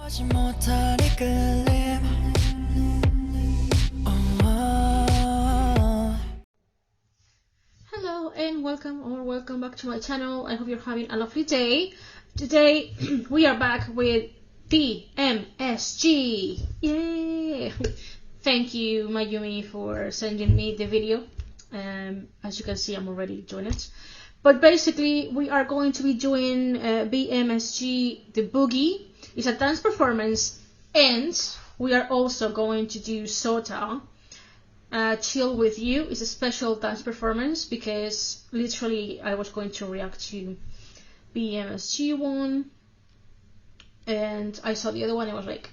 Hello and welcome back to my channel. I hope you're having a lovely day. Today we are back with BMSG. Yay! Thank you, Mayumi, for sending me the video. As you can see, I'm already doing it. But basically, we are going to be doing BMSG The Boogie. It's a dance performance, and we are also going to do SOTA. Chill With You is a special dance performance because literally I was going to react to BMSG one, and I saw the other one and I was like,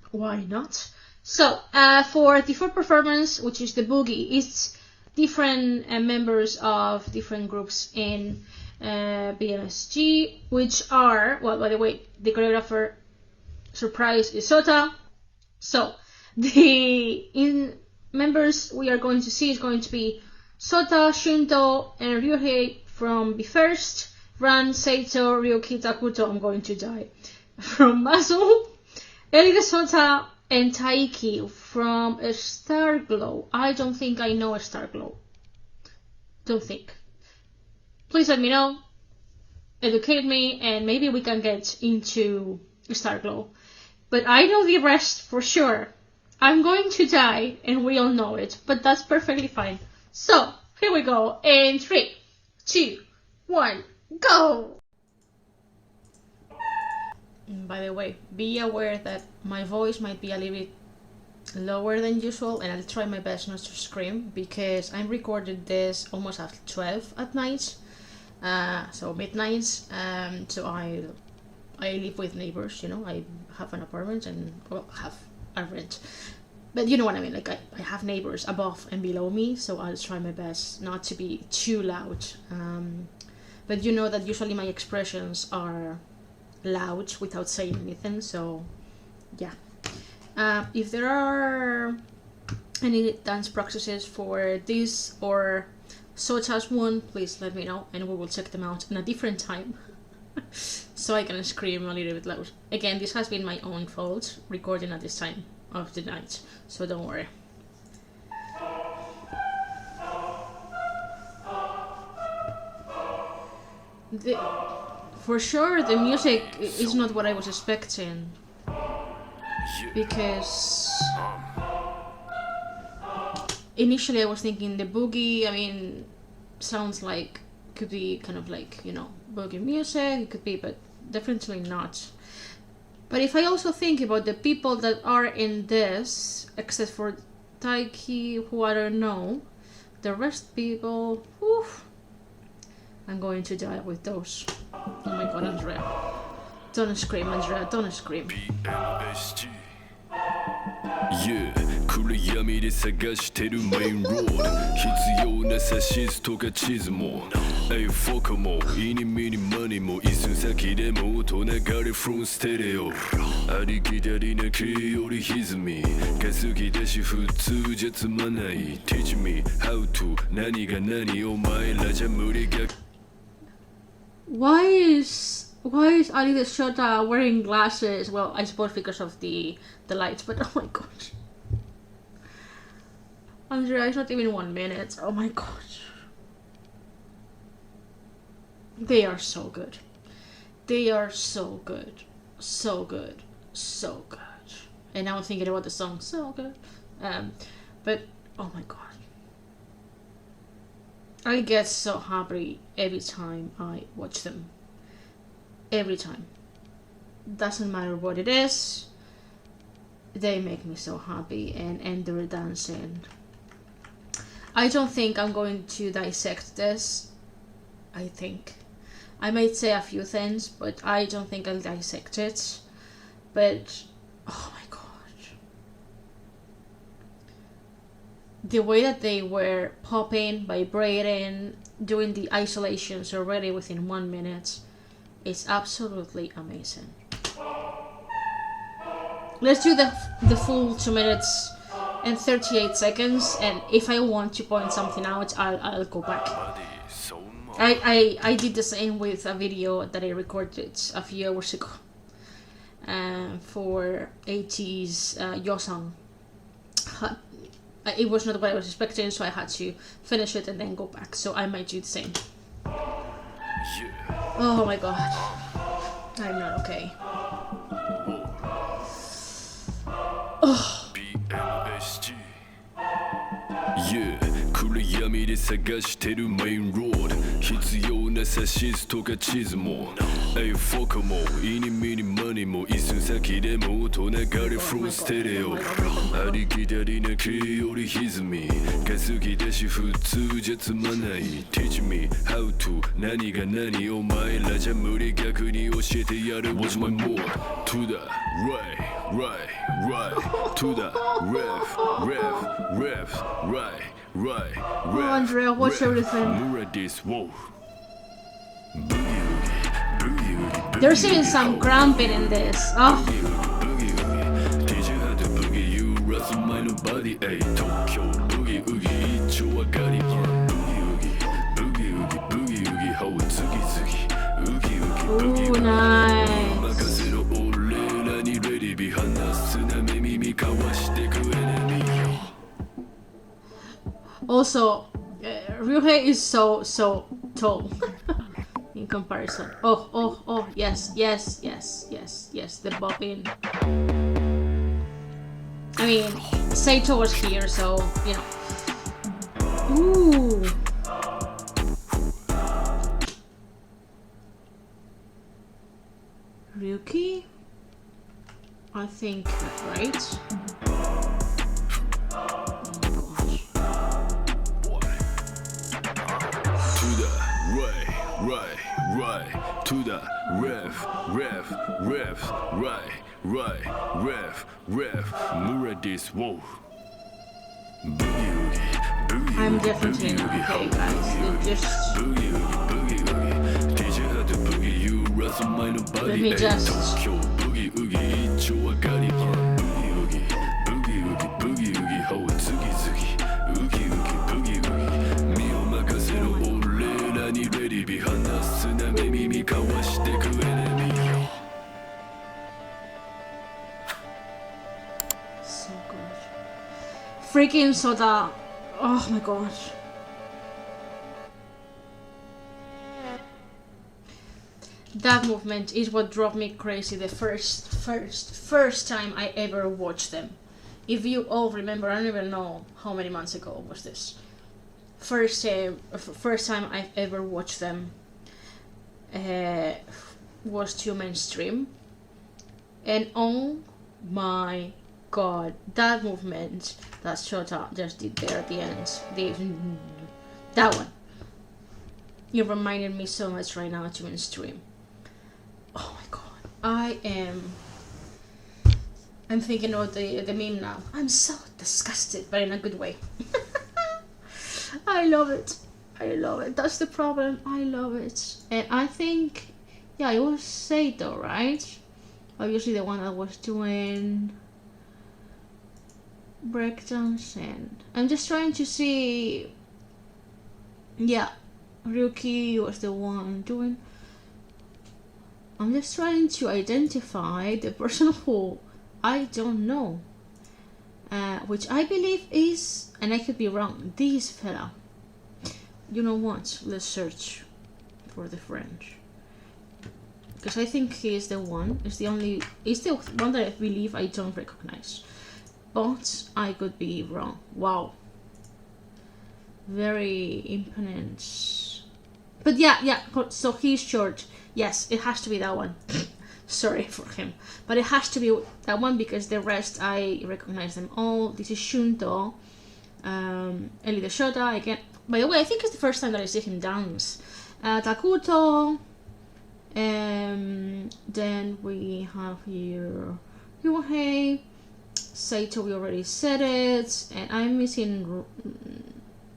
why not? So for the fourth performance, which is The Boogie, it's different members of different groups in BMSG, which are, well, by the way, the choreographer, surprise, is SOTA. So the members we are going to see is going to be SOTA, Shinto, and Ryuhei from the first, Ran, Seito, Ryoki, Takuto, I'm going to die, from Mazu, Elide SOTA, and Taiki from Starglow. I don't think I know Starglow. Don't think. Please let me know, educate me, and maybe we can get into Starglow. But I know the rest for sure. I'm going to die, and we all know it, but that's perfectly fine. So, here we go, in 3, 2, 1, go! By the way, be aware that my voice might be a little bit lower than usual, and I'll try my best not to scream, because I recorded this almost after 12 at night, so midnight, so I live with neighbors, you know, I have an apartment and, well, have a rent, but you know what I mean, like I have neighbors above and below me, so I'll try my best not to be too loud, but you know that usually my expressions are loud without saying anything, so yeah. If there are any dance practices for this or SOTA's one, please let me know and we will check them out in a different time. So I can scream a little bit loud. Again, this has been my own fault, recording at this time of the night, so don't worry. For sure, the music is not what I was expecting, because initially I was thinking the boogie, I mean, sounds like, could be kind of like, you know, boogie music, it could be, but definitely not. But if I also think about the people that are in this, except for Taiki, who I don't know, the rest people, whew, I'm going to die with those. Oh my god, Andrea. Don't scream, Andrea, don't scream. BMSG. Yeah, 暗闇で探してるメインロード必要なサシスとか地図もエイフォークもイニミニマニも一寸先でも音流れフロンステレオありきたりな気より歪み稼ぎだし普通じゃつまない Teach me how to 何が何お前らじゃ無理が Why is Alide SOTA wearing glasses? Well, I suppose because of the lights, but oh my gosh. Andrea, it's not even 1 minute. Oh my gosh. They are so good. They are so good. So good. So good. And now I'm thinking about the song. So good. But, oh my god. I get so happy every time I watch them. Every time. Doesn't matter what it is. They make me so happy, and they're dancing. I don't think I'm going to dissect this. I think. I might say a few things, but I don't think I'll dissect it. But, oh my god. The way that they were popping, vibrating, doing the isolations already within 1 minute is absolutely amazing. Let's do the full 2 minutes and 38 seconds, and if I want to point something out, I'll go back. I did the same with a video that I recorded a few hours ago. for 80s Yosang. It was not what I was expecting, so I had to finish it and then go back. So I might do the same. Oh my god, I'm not okay. Oh. BMSG Yeah 暗闇で探してるメインロード必要なサシスとか地図もフォークもイニミニマニも椅子先でも音流れフローステレオありきたりな気より歪み稼ぎだし普通じゃつまない Teach me how to 何が何お前らじゃ無理逆に教えてやる What's my more to the right to the ref right Oh, Andrea, watch everything. There's even some cramping in this. Oh. Teach you how to boogie, you rustle my nobody. Ay, Tokyo boogie oogie, icho wakari. Boogie oogie, how tsugi tsugi. Oogie boogie. Ooh, nice. Makasero orera ni ready be hanasu na mimi kawashite ku enemy. Also, Ryuhei is so tall in comparison. Oh, yes, the bobbing. I mean, Saito was here, so, you know. Ooh. Ryuki? I think, right? Right to the ref Muradis whoa I'm definitely not okay, guys. Just teach you how to boogie you rustle my nobody let me just boogie oogie icho wakari boogie how tsugi tsugi oogie boogie mi o makasero orera ni ready be hanasu na mimi kawashite ku enemy so good. Freaking SOTA. Oh my gosh. That movement is what drove me crazy the first time I ever watched them. If you all remember, I don't even know how many months ago was this. First time I ever watched them was to mainstream, and oh my god, that movement that SOTA just did there at the end, that one, it reminded me so much right now to mainstream. Oh my god, I'm thinking about the meme now. I'm so disgusted, but in a good way. I love it. That's the problem. I love it. And I think, yeah, it was Saito, right? Obviously the one that was doing breakdowns, and I'm just trying to see. Yeah, Ryuki was the one doing. I'm just trying to identify the person who I don't know, which I believe is, and I could be wrong, this fella. You know what? Let's search for the French, because I think he is the one. He's the one that I believe I don't recognize, but I could be wrong. Wow, very imponent. But yeah. So he's short. Yes, it has to be that one. Sorry for him, but it has to be that one because the rest I recognize them all. This is Shunto, Eli the SOTA again. By the way, I think it's the first time that I see him dance. Takuto. Then we have here Ryuhei, Saito. We already said it, and I'm missing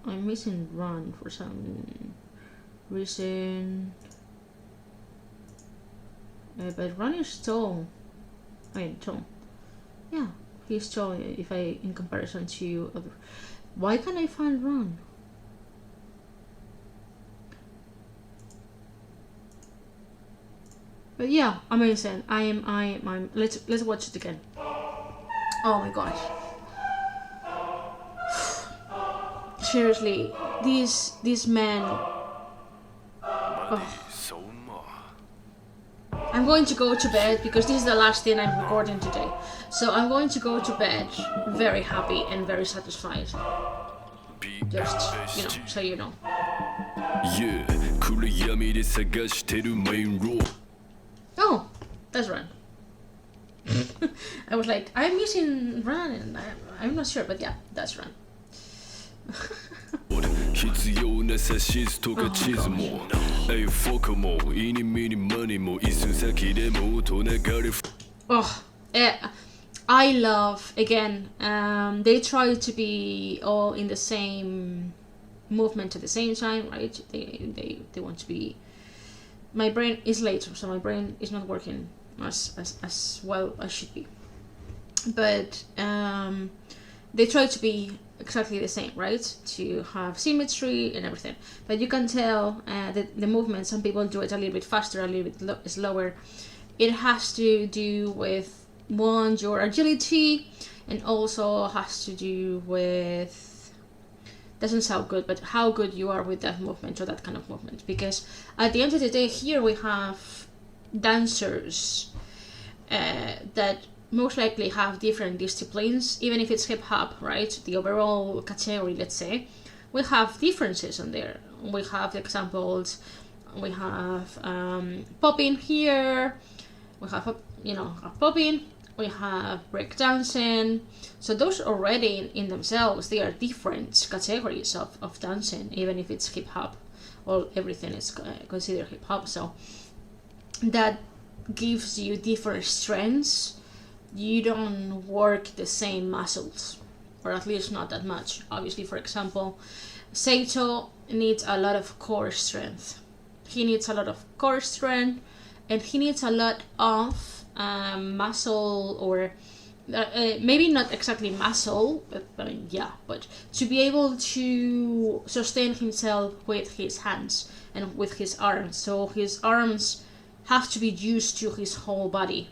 Run for some reason. But Run is tall. Tall. Yeah, he's tall. If I in comparison to other. Why can't I find Run? But yeah, amazing. I'm. Let's watch it again. Oh my gosh. Seriously, these men. Oh. I'm going to go to bed because this is the last thing I'm recording today. So I'm going to go to bed very happy and very satisfied. Just, so you know. Oh, that's Run. I was like, I'm missing Run, and I'm not sure, but yeah, that's Run. Oh I love, again, they try to be all in the same movement at the same time, right? They want to be. My brain is late, so my brain is not working as well as should be. But they try to be exactly the same, right? To have symmetry and everything. But you can tell that the movement, some people do it a little bit faster, a little bit slower. It has to do with, one, your agility, and also has to do with, doesn't sound good, but how good you are with that movement or that kind of movement. Because at the end of the day, here we have dancers that most likely have different disciplines, even if it's hip-hop, right? The overall category, let's say, we have differences on there. We have examples, we have popping here, we have, popping, we have breakdancing. So those already in themselves, they are different categories of dancing, even if it's hip-hop, or everything is considered hip-hop. So that gives you different strengths. You don't work the same muscles, or at least not that much. Obviously, for example, SOTA needs a lot of core strength. He needs a lot of core strength, and he needs a lot of muscle, or maybe not exactly muscle, but but to be able to sustain himself with his hands and with his arms. So his arms have to be used to his whole body.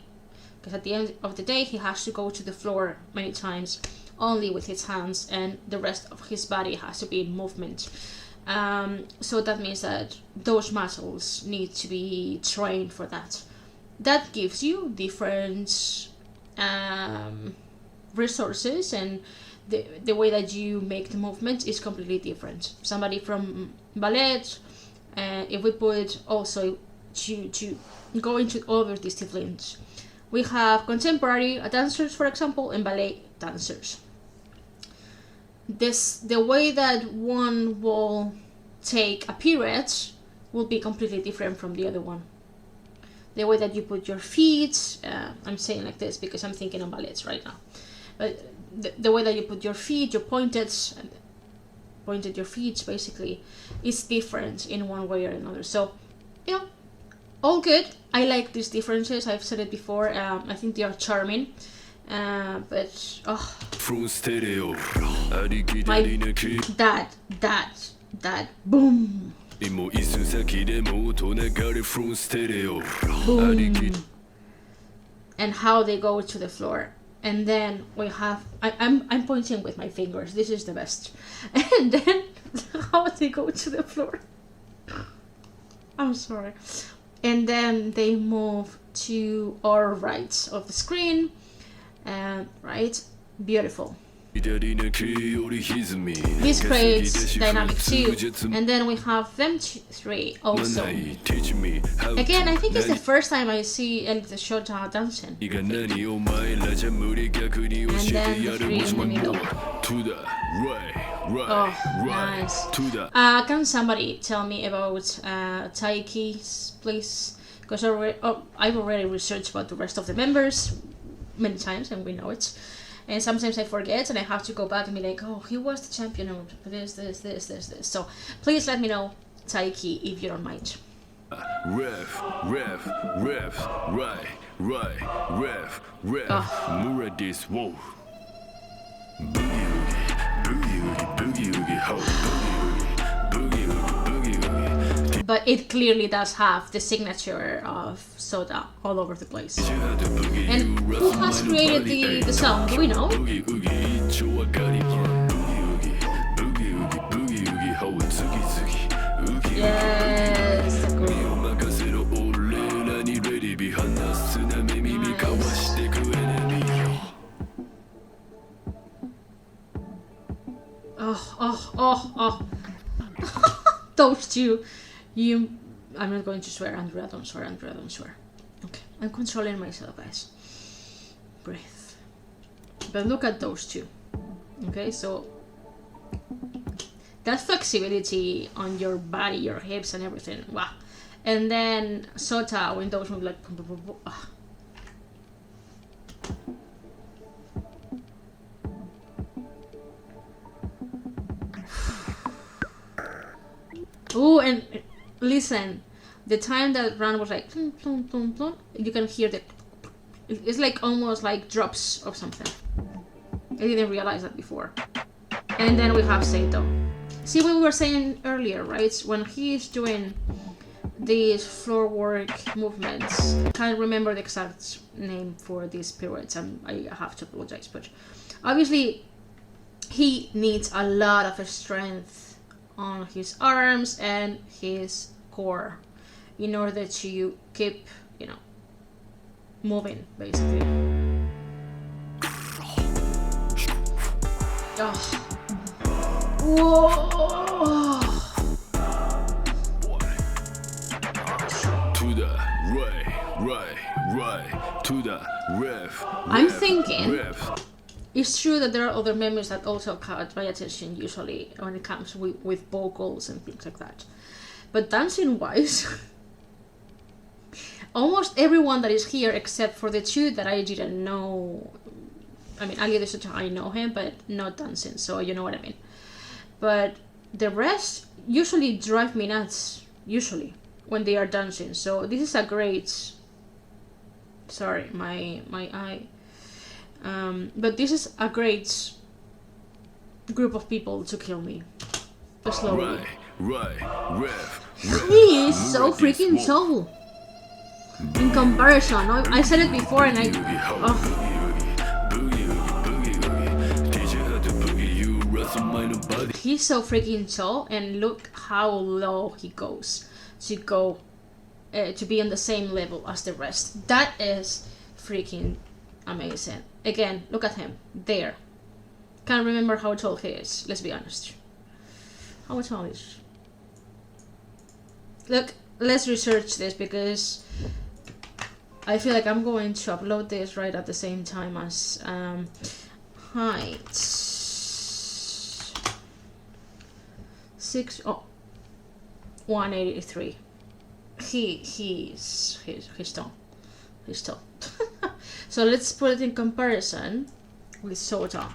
Because at the end of the day, he has to go to the floor many times only with his hands, and the rest of his body has to be in movement. So that means that those muscles need to be trained for that. That gives you different resources, and the way that you make the movement is completely different. Somebody from ballet, if we put also to go into other disciplines, we have contemporary dancers, for example, and ballet dancers. The way that one will take a pirouette will be completely different from the other one. The way that you put your feet, I'm saying like this because I'm thinking of ballets right now, but the way that you put your feet, your pointed your feet basically, is different in one way or another. So, all good. I like these differences. I've said it before. I think they are charming. But From stereo, that boom. Boom. And how they go to the floor. And then we have, I'm pointing with my fingers. This is the best. And then how they go to the floor. I'm sorry. And then they move to our right of the screen, right? Beautiful. This creates dynamic too. And then we have them three also. Again, I think it's the first time I see the SOTA dancing. And then the three in the middle. Oh, nice. Can somebody tell me about Taiki, please? Because I've already researched about the rest of the members many times, and we know it. And sometimes I forget, and I have to go back and be like, oh, he was the champion of this. So please let me know, Taiki, if you don't mind. Ref, right, Muradis, whoa. Boogie, ho, boogie, but it clearly does have the signature of SOTA all over the place. And who has created the song? Do we know? Yes, the girl. Oh. Those two. I'm not going to swear, Andrea, don't swear. Okay, I'm controlling myself, guys. Breathe. But look at those two. Okay, so that flexibility on your body, your hips and everything. Wow. And then SOTA, when those move like... Oh, and listen, the time that Ran was like, plum, plum, plum, plum, you can hear the... It's like almost like drops of something. I didn't realize that before. And then we have Sato. See what we were saying earlier, right? When he's doing these floor work movements, I can't remember the exact name for these pirouettes, and I have to apologize, but obviously he needs a lot of strength on his arms and his core in order to keep, you know, moving, basically. Oh. Whoa. To the right, to the ref. I'm thinking it's true that there are other members that also caught my attention usually when it comes with vocals and things like that. But dancing wise, almost everyone that is here except for the two that I didn't know. I mean, Ali Desota, I know him, but not dancing, so you know what I mean. But the rest usually drive me nuts, usually, when they are dancing. So this is a great... Sorry, my eye. But this is a great group of people to kill me. Slowly. He is so freaking tall. In comparison, I said it before and he's so freaking tall, and look how low he goes to be on the same level as the rest. That is freaking amazing. Again, look at him there. Can't remember how tall he is, let's be honest. How tall is he? Look, let's research this because I feel like I'm going to upload this right at the same time as height. 183. He's tall. He's tall. So let's put it in comparison with SOTA.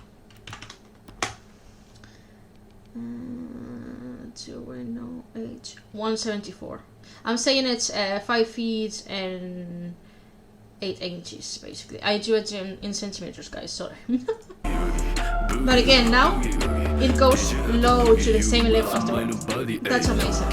Do we know age? 174. I'm saying it's 5 feet and 8 inches basically. I do it in centimeters, guys, sorry. But again, now it goes low to the same level as the rest. That's amazing.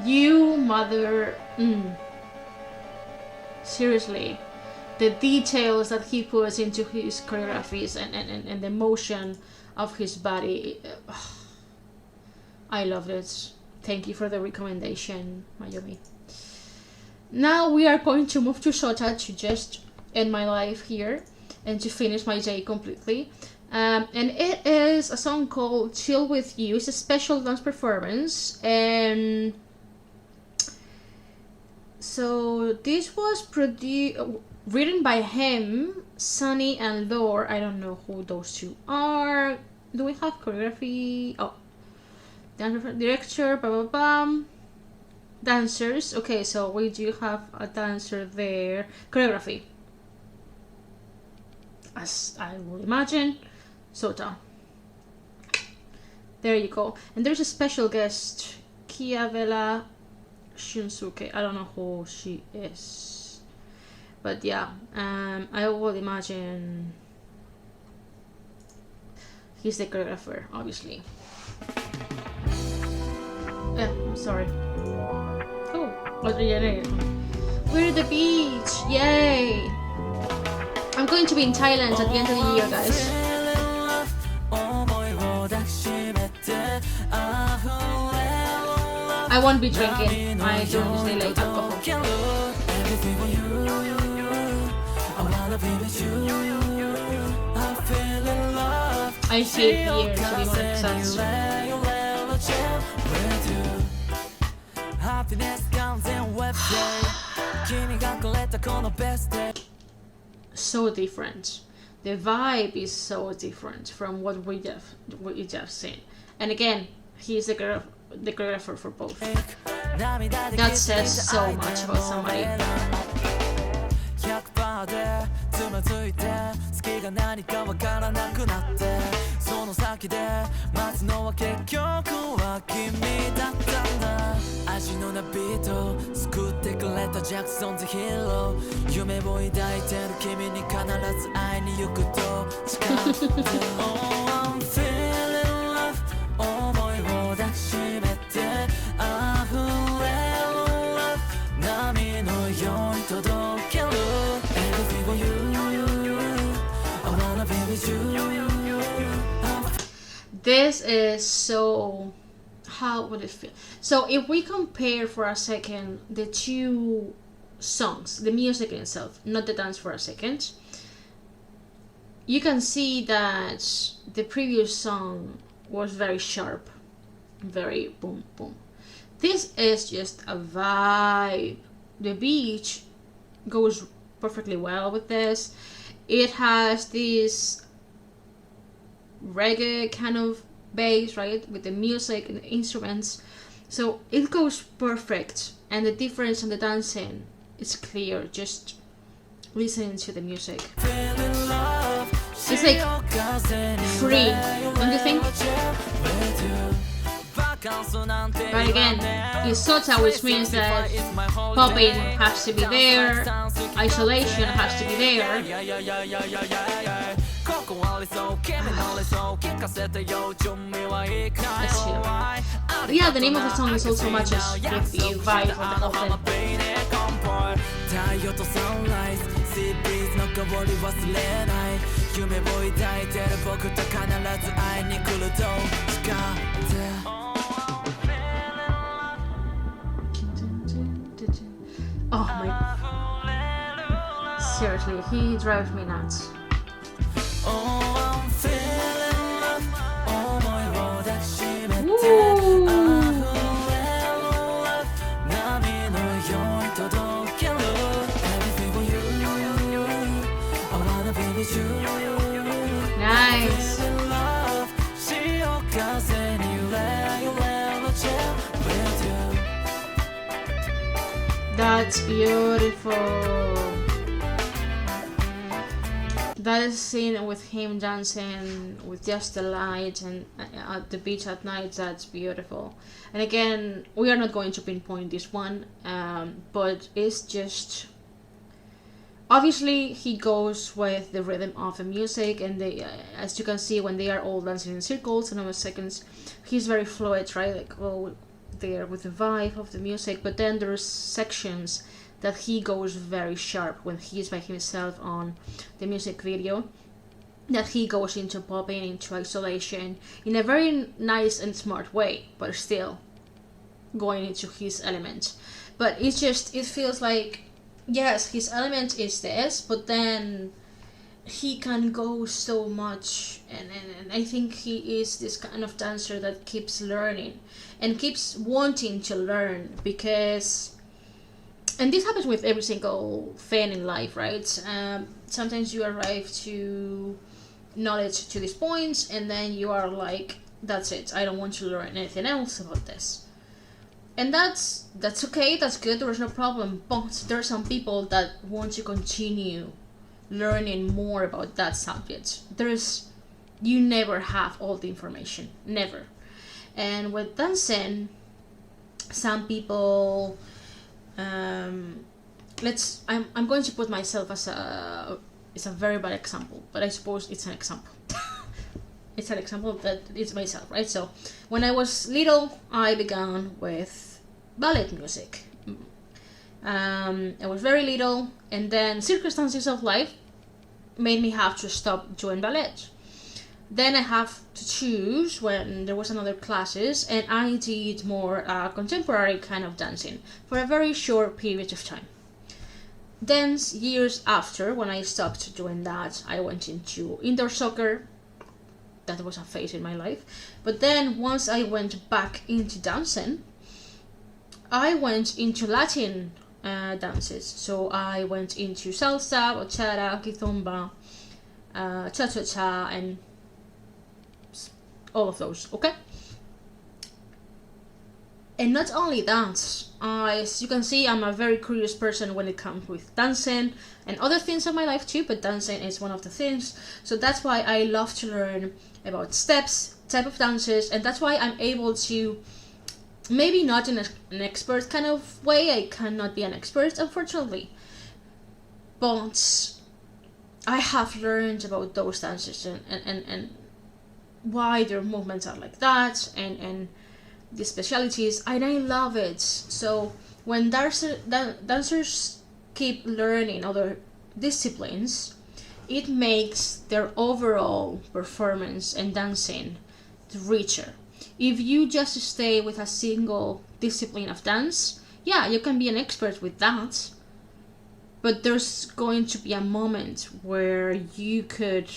You mother... Seriously, the details that he puts into his choreographies and the motion of his body, I love it. Thank you for the recommendation, Mayumi. Now we are going to move to SOTA to just end my life here and to finish my day completely. And it is a song called Chill With You. It's a special dance performance, and so this was written by him, Sunny and Lore. I don't know who those two are. Do we have choreography? Oh, director, blah blah blah. Dancers. Okay, so we do have a dancer there. Choreography, as I would imagine, SOTA. There you go. And there's a special guest, Kiavela Shunsuke. I don't know who she is, but yeah, I would imagine he's the choreographer, obviously. I'm sorry. Oh, we're at the beach! Yay! I'm going to be in Thailand at the end of the year, guys. I won't be drinking. I don't usually like alcohol. I hate beer, to be more exact. So different. The vibe is so different from what we just seen. And again, he's the choreographer for both. That says so much about somebody. This is so... how would it feel? So if we compare for a second the two songs, the music in itself, not the dance for a second, you can see that the previous song was very sharp, very boom boom. This is just a vibe. The beach goes perfectly well with this. It has this reggae kind of bass, right, with the music and the instruments, so it goes perfect. And the difference on the dancing is clear just listening to the music. It's like free, don't you think? But again, it's SOTA, which means that popping has to be there, isolation has to be there. Yeah, the name of the song is also matches with the vibe of the whole thing. Oh my... seriously, he drives me nuts. Nice. That's beautiful. That is scene with him dancing with just the light and at the beach at night, that's beautiful. And again, we are not going to pinpoint this one, but it's just... obviously he goes with the rhythm of the music, and they, as you can see when they are all dancing in circles and over seconds, he's very fluid, right, like all there with the vibe of the music. But then there's sections that he goes very sharp when he's by himself on the music video, that he goes into popping, into isolation in a very nice and smart way, but still going into his element. But it's just, it feels like, yes, his element is this, but then he can go so much, and I think he is this kind of dancer that keeps learning and keeps wanting to learn, because, and this happens with every single thing in life, right? Sometimes you arrive to knowledge to this point, and then you are like, that's it, I don't want to learn anything else about this. And that's okay, that's good, there's no problem. But there are some people that want to continue learning more about that subject. You never have all the information, never. And with dancing, some people, I'm going to put myself as it's a very bad example, but I suppose it's an example. It's an example that it's myself, right? So when I was little, I began with ballet music. I was very little, and then circumstances of life made me have to stop doing ballet. Then I have to choose when there was another classes, and I did more contemporary kind of dancing for a very short period of time. Then years after, when I stopped doing that, I went into indoor soccer. That was a phase in my life. But then once I went back into dancing, I went into Latin dances. So I went into salsa, bachata, kizomba, cha-cha-cha, and all of those, okay? And not only that, as you can see, I'm a very curious person when it comes with dancing and other things in my life too, but dancing is one of the things. So that's why I love to learn about steps, type of dances, and that's why I'm able to, maybe not in an expert kind of way, I cannot be an expert unfortunately, but I have learned about those dances and why their movements are like that, and the specialities, and I love it. So when dancers keep learning other disciplines, it makes their overall performance and dancing richer. If you just stay with a single discipline of dance, yeah, you can be an expert with that, but there's going to be a moment where you could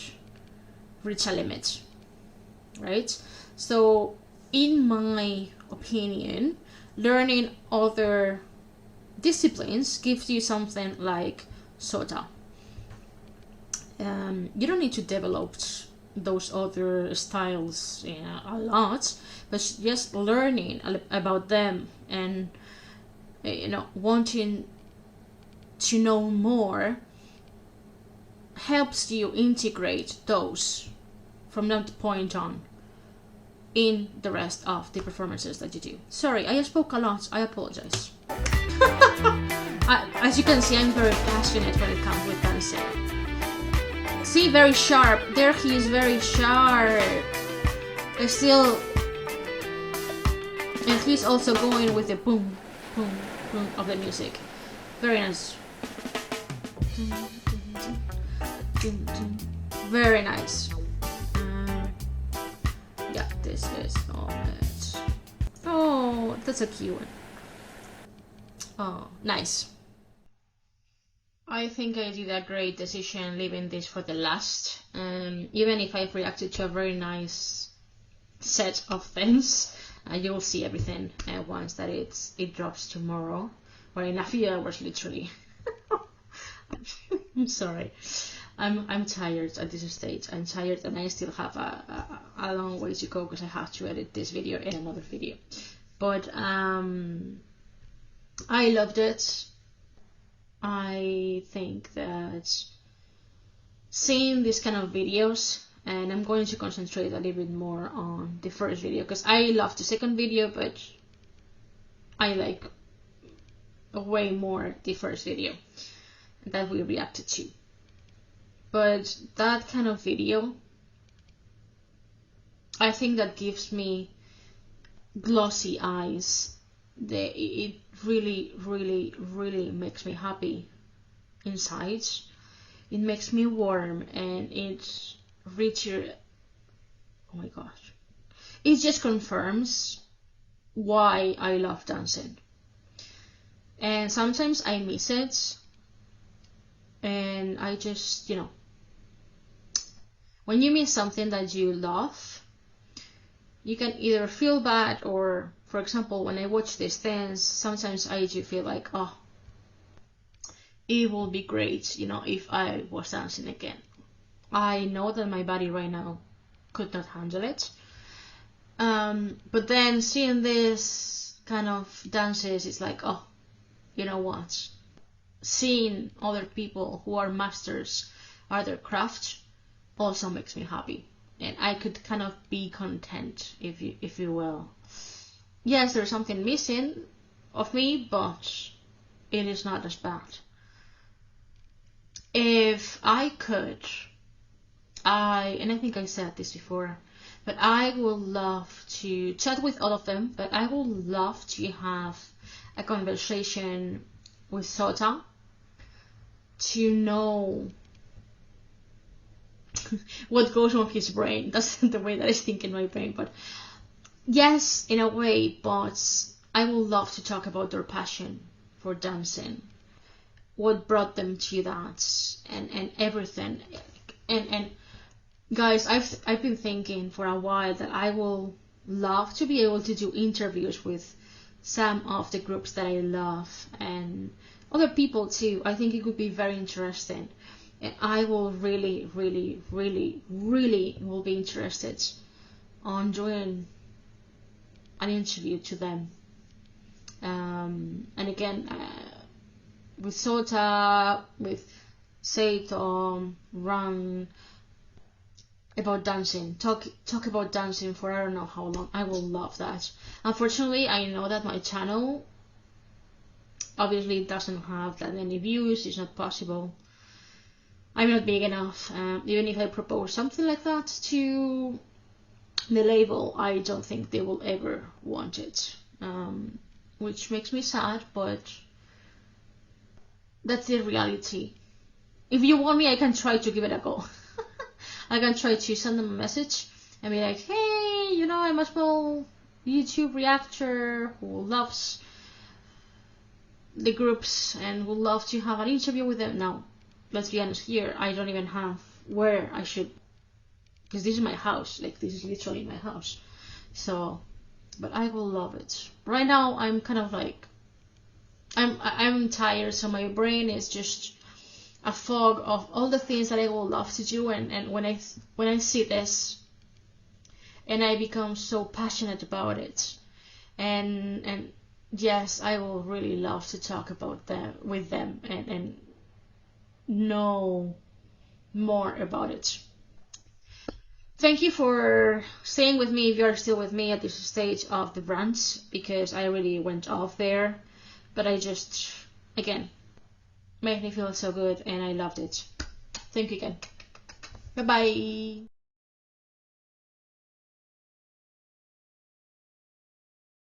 reach a limit, right? So in my opinion, learning other disciplines gives you something like SOTA. You don't need to develop those other styles a lot, but just learning about them and wanting to know more helps you integrate those from that point on in the rest of the performances that you do. Sorry, I spoke a lot, I apologize. As you can see, I'm very passionate when it comes with dancing. See, very sharp. There he is, very sharp. Still, and he's also going with the boom, boom, boom of the music. Very nice. Very nice. Yeah, this is all it. Oh, that's a cute one. Oh, nice. I think I did a great decision leaving this for the last. Even if I've reacted to a very nice set of things, you will see everything once that it drops tomorrow, or in a few hours, literally. I'm sorry. I'm tired at this stage. I'm tired, and I still have a long way to go because I have to edit this video and another video. But I loved it. I think that seeing these kind of videos, and I'm going to concentrate a little bit more on the first video because I loved the second video, but I like way more the first video that we reacted to. But that kind of video, I think that gives me glossy eyes. It really, really, really makes me happy inside. It makes me warm, and it's richer. Oh my gosh. It just confirms why I love dancing. And sometimes I miss it. And I just, when you miss something that you love, you can either feel bad or, for example, when I watch these things, sometimes I do feel like, oh, it will be great, if I was dancing again. I know that my body right now could not handle it. But then seeing this kind of dances, it's like, oh, you know what? Seeing other people who are masters at their craft also makes me happy. and I could kind of be content, if you will. Yes, there's something missing of me, but it is not as bad. If I could, and I think I said this before, but I would love to chat with all of them, but I would love to have a conversation with SOTA to know what goes on his brain. That's the way that I think in my brain, but yes, in a way, but I would love to talk about their passion for dancing, what brought them to that, and everything. And guys, I've been thinking for a while that I will love to be able to do interviews with some of the groups that I love and other people too. I think it could be very interesting, and I will really will be interested on doing an interview to them. And again, with SOTA, with Saito, Run, about dancing, talk about dancing for I don't know how long. I will love that. Unfortunately, I know that my channel obviously doesn't have that many views. It's not possible. I'm not big enough. Even if I propose something like that to the label, I don't think they will ever want it, which makes me sad, but that's the reality. If you want me, I can try to give it a go. I can try to send them a message and be like, hey, you know, I'm a small YouTube reactor who loves the groups and would love to have an interview with them. Now, let's be honest here, I don't even have where I should, because this is my house, like this is literally my house. So, but I will love it. Right now, I'm kind of like, I'm tired, so my brain is just a fog of all the things that I would love to do, and when I see this, and I become so passionate about it, and yes, I will really love to talk about them with them and know more about it. Thank you for staying with me if you're still with me at this stage of the rant, because I really went off there, but I just, again, made me feel so good and I loved it. Thank you again. Bye bye.